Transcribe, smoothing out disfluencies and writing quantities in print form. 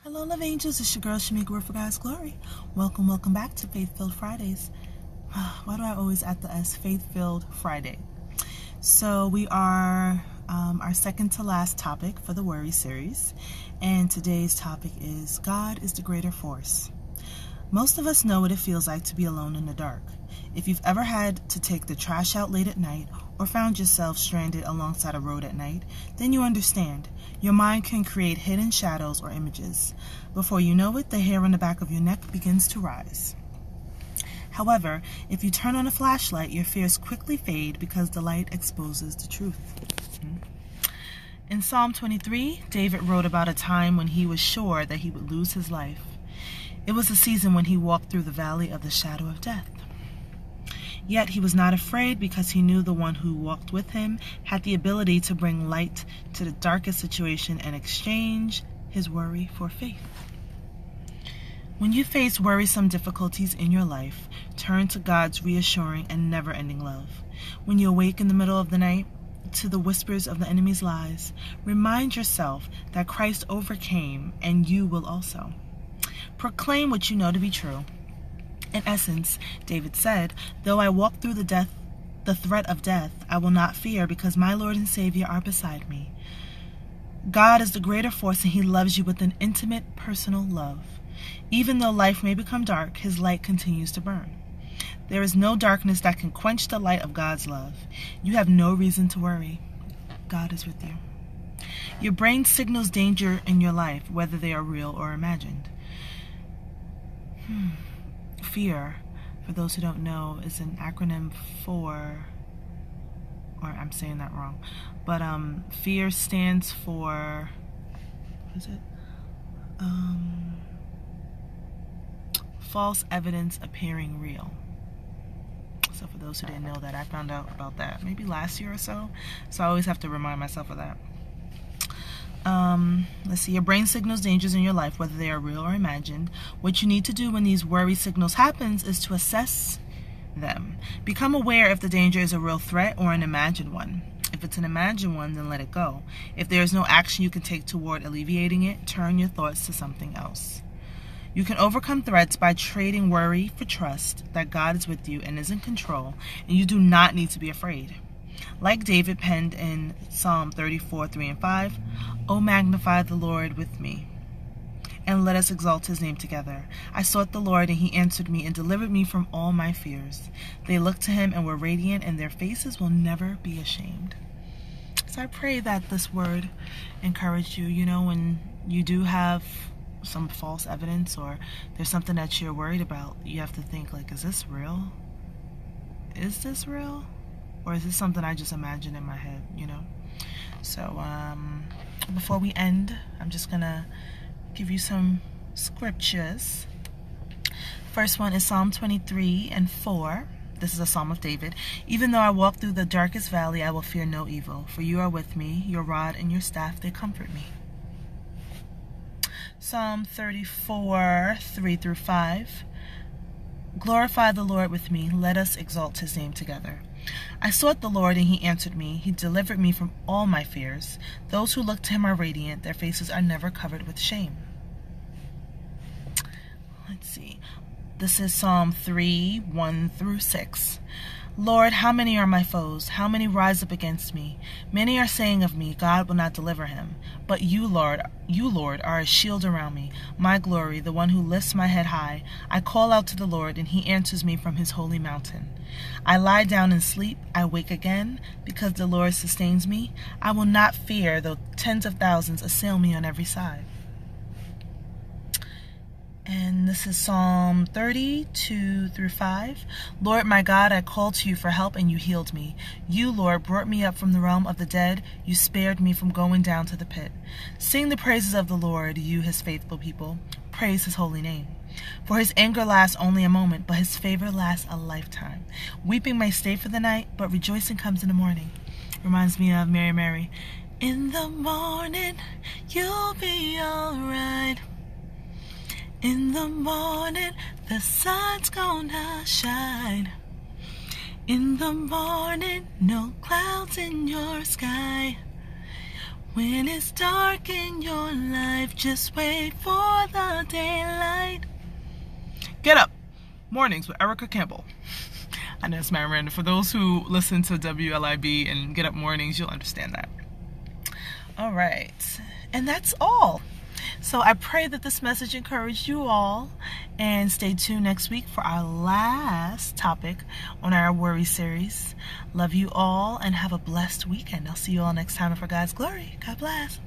Hello, love angels. It's your girl, Shamika, Word for God's Glory. Welcome back to Faith-Filled Fridays. Why do I always add the S? Faith-Filled Friday. So we are our second to last topic for the Worry series. And today's topic is God is the greater force. Most of us know what it feels like to be alone in the dark. If you've ever had to take the trash out late at night or found yourself stranded alongside a road at night, then you understand. Your mind can create hidden shadows or images. Before you know it, the hair on the back of your neck begins to rise. However, if you turn on a flashlight, your fears quickly fade because the light exposes the truth. In Psalm 23, David wrote about a time when he was sure that he would lose his life. It was a season when he walked through the valley of the shadow of death. Yet he was not afraid because he knew the one who walked with him had the ability to bring light to the darkest situation and exchange his worry for faith. When you face worrisome difficulties in your life, turn to God's reassuring and never-ending love. When you awake in the middle of the night to the whispers of the enemy's lies, remind yourself that Christ overcame and you will also. Proclaim what you know to be true. In essence, David said, "Though I walk through the threat of death, I will not fear because my Lord and Savior are beside me." God is the greater force and He loves you with an intimate, personal love. Even though life may become dark, His light continues to burn. There is no darkness that can quench the light of God's love. You have no reason to worry. God is with you. Your brain signals danger in your life, whether they are real or imagined. Fear, for those who don't know, is an acronym for, or I'm saying that wrong, but fear stands for, what is it? False evidence appearing real. So for those who didn't know that, I found out about that maybe last year or so I always have to remind myself of that. Let's see, your brain signals dangers in your life, whether they are real or imagined. What you need to do when these worry signals happens is to assess them. Become aware if the danger is a real threat or an imagined one. If it's an imagined one, then let it go. If there is no action you can take toward alleviating it, turn your thoughts to something else. You can overcome threats by trading worry for trust that God is with you and is in control, and you do not need to be afraid. Like David penned in Psalm 34, 3 and 5, "O magnify the Lord with me, and let us exalt His name together. I sought the Lord, and He answered me and delivered me from all my fears. They looked to Him and were radiant, and their faces will never be ashamed." So I pray that this word encouraged you. You know, when you do have some false evidence or there's something that you're worried about, you have to think, like, is this real? Is this real? Or is this something I just imagine in my head, you know? So, before we end, I'm just going to give you some scriptures. First one is Psalm 23 and 4. This is a Psalm of David. "Even though I walk through the darkest valley, I will fear no evil, for you are with me, your rod and your staff, they comfort me." Psalm 34, 3 through 5. "Glorify the Lord with me, let us exalt His name together. I sought the Lord, and He answered me. He delivered me from all my fears. Those who look to Him are radiant. Their faces are never covered with shame." Let's see. This is Psalm 3, 1 through 6. "Lord, how many are my foes? How many rise up against me? Many are saying of me, God will not deliver him. But you, Lord, are a shield around me, my glory, the one who lifts my head high. I call out to the Lord, and He answers me from His holy mountain. I lie down and sleep, I wake again, because the Lord sustains me. I will not fear, though tens of thousands assail me on every side." And this is Psalm 32 through 5. "Lord my God, I called to you for help, and you healed me. You, Lord, brought me up from the realm of the dead. You spared me from going down to the pit. Sing the praises of the Lord, you His faithful people. Praise His holy name. For His anger lasts only a moment, but His favor lasts a lifetime. Weeping may stay for the night, but rejoicing comes in the morning." Reminds me of Mary Mary. "In the morning, you'll be all right. In the morning, the sun's gonna shine. In the morning, no clouds in your sky. When it's dark in your life, just wait for the daylight. Get Up Mornings with Erica Campbell. I know it's Miranda. For those who listen to WLIB and Get Up Mornings, you'll understand that. All right. And that's all. So I pray that this message encouraged you all. And stay tuned next week for our last topic on our worry series. Love you all and have a blessed weekend. I'll see you all next time. And for God's glory, God bless.